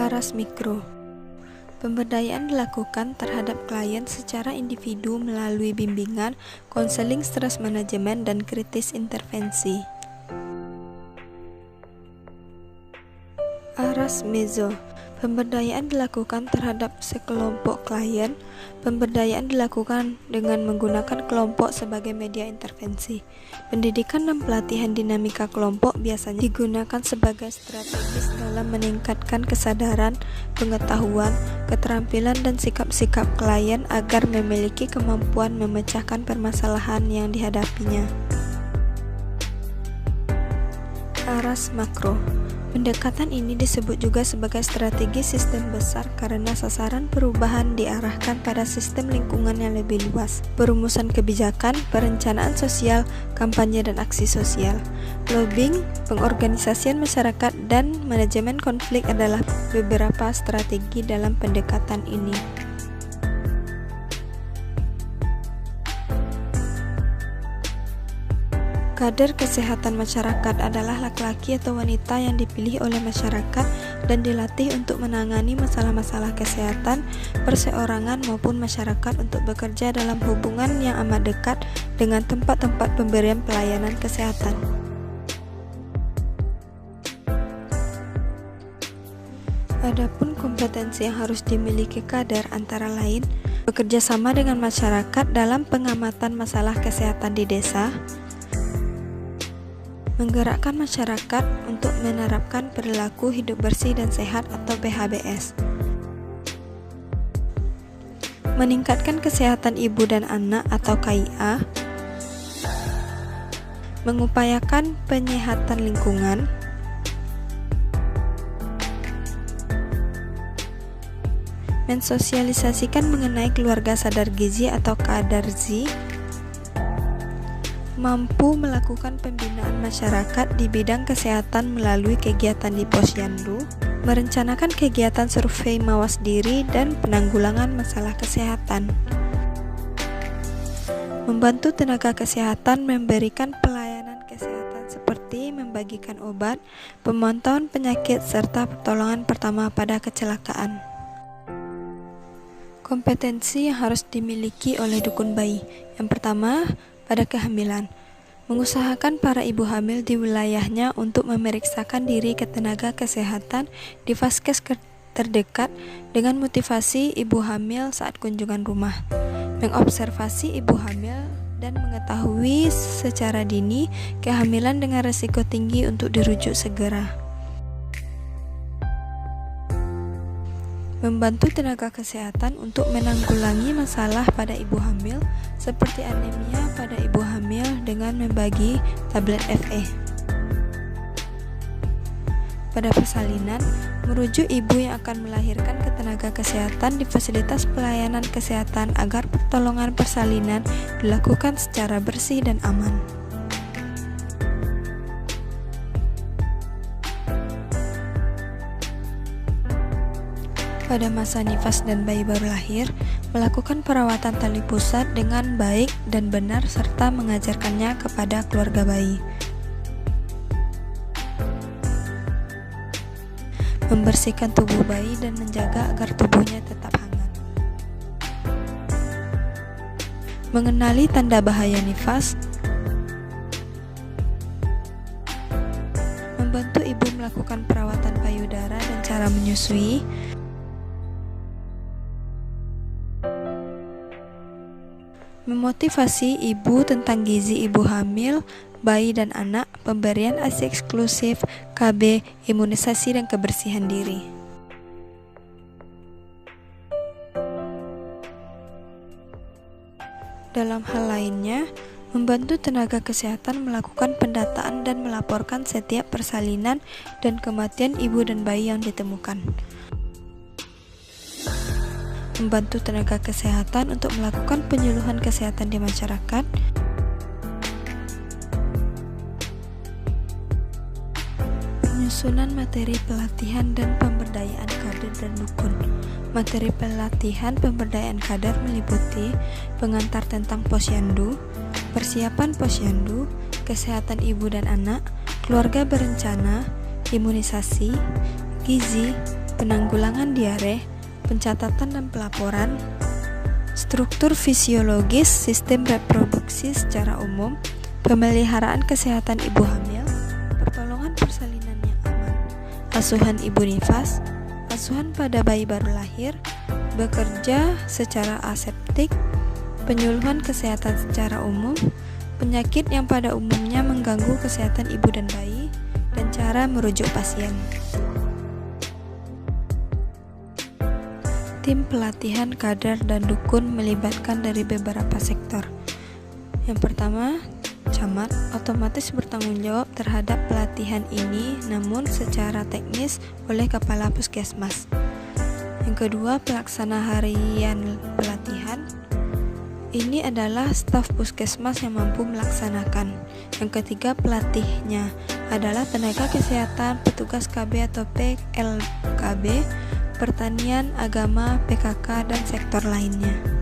Aras mikro. Pemberdayaan dilakukan terhadap klien secara individu melalui bimbingan, konseling stres manajemen, dan kritis intervensi. Aras mezo. Pemberdayaan dilakukan terhadap sekelompok klien. Pemberdayaan dilakukan dengan menggunakan kelompok sebagai media intervensi. Pendidikan dan pelatihan dinamika kelompok biasanya digunakan sebagai strategis dalam meningkatkan kesadaran, pengetahuan, keterampilan, dan sikap-sikap klien agar memiliki kemampuan memecahkan permasalahan yang dihadapinya. Aras makro. Pendekatan ini disebut juga sebagai strategi sistem besar karena sasaran perubahan diarahkan pada sistem lingkungan yang lebih luas. Perumusan kebijakan, perencanaan sosial, kampanye dan aksi sosial, lobbying, pengorganisasian masyarakat, dan manajemen konflik adalah beberapa strategi dalam pendekatan ini. Kader kesehatan masyarakat adalah laki-laki atau wanita yang dipilih oleh masyarakat dan dilatih untuk menangani masalah-masalah kesehatan, perseorangan maupun masyarakat untuk bekerja dalam hubungan yang amat dekat dengan tempat-tempat pemberian pelayanan kesehatan. Adapun kompetensi yang harus dimiliki kader antara lain bekerja sama dengan masyarakat dalam pengamatan masalah kesehatan di desa, menggerakkan masyarakat untuk menerapkan perilaku hidup bersih dan sehat atau PHBS, meningkatkan kesehatan ibu dan anak atau KIA, mengupayakan penyehatan lingkungan, mensosialisasikan mengenai keluarga sadar gizi atau kadarzi, mampu melakukan pembinaan masyarakat di bidang kesehatan melalui kegiatan di posyandu, merencanakan kegiatan survei mawas diri dan penanggulangan masalah kesehatan, membantu tenaga kesehatan memberikan pelayanan kesehatan seperti membagikan obat, pemantauan penyakit, serta pertolongan pertama pada kecelakaan. Kompetensi yang harus dimiliki oleh dukun bayi. Yang pertama, pada kehamilan, mengusahakan para ibu hamil di wilayahnya untuk memeriksakan diri ke tenaga kesehatan di vaskes terdekat dengan motivasi ibu hamil saat kunjungan rumah, mengobservasi ibu hamil dan mengetahui secara dini kehamilan dengan risiko tinggi untuk dirujuk segera. Membantu tenaga kesehatan untuk menanggulangi masalah pada ibu hamil seperti anemia pada ibu hamil dengan membagi tablet FE. Pada persalinan, merujuk ibu yang akan melahirkan ke tenaga kesehatan di fasilitas pelayanan kesehatan agar pertolongan persalinan dilakukan secara bersih dan aman. Pada masa nifas dan bayi baru lahir, melakukan perawatan tali pusat dengan baik dan benar serta mengajarkannya kepada keluarga bayi. Membersihkan tubuh bayi dan menjaga agar tubuhnya tetap hangat. Mengenali tanda bahaya nifas. Membantu ibu melakukan perawatan payudara dan cara menyusui. Memotivasi ibu tentang gizi ibu hamil, bayi dan anak, pemberian ASI eksklusif, KB, imunisasi dan kebersihan diri. Dalam hal lainnya, membantu tenaga kesehatan melakukan pendataan dan melaporkan setiap persalinan dan kematian ibu dan bayi yang ditemukan. Membantu tenaga kesehatan untuk melakukan penyuluhan kesehatan di masyarakat, penyusunan materi pelatihan dan pemberdayaan kader dan dukun. Materi pelatihan pemberdayaan kader meliputi pengantar tentang posyandu, persiapan posyandu, kesehatan ibu dan anak, keluarga berencana, imunisasi, gizi, penanggulangan diare, pencatatan dan pelaporan, struktur fisiologis sistem reproduksi secara umum, pemeliharaan kesehatan ibu hamil, pertolongan persalinan yang aman, asuhan ibu nifas, asuhan pada bayi baru lahir, bekerja secara aseptik, penyuluhan kesehatan secara umum, penyakit yang pada umumnya mengganggu kesehatan ibu dan bayi, dan cara merujuk pasien. Tim pelatihan kader dan dukun melibatkan dari beberapa sektor. Yang pertama, camat otomatis bertanggung jawab terhadap pelatihan ini, namun secara teknis oleh kepala puskesmas. Yang kedua, pelaksana harian pelatihan. Ini adalah staf puskesmas yang mampu melaksanakan. Yang ketiga, pelatihnya adalah tenaga kesehatan, petugas KB atau PLKB, pertanian, agama, PKK, dan sektor lainnya.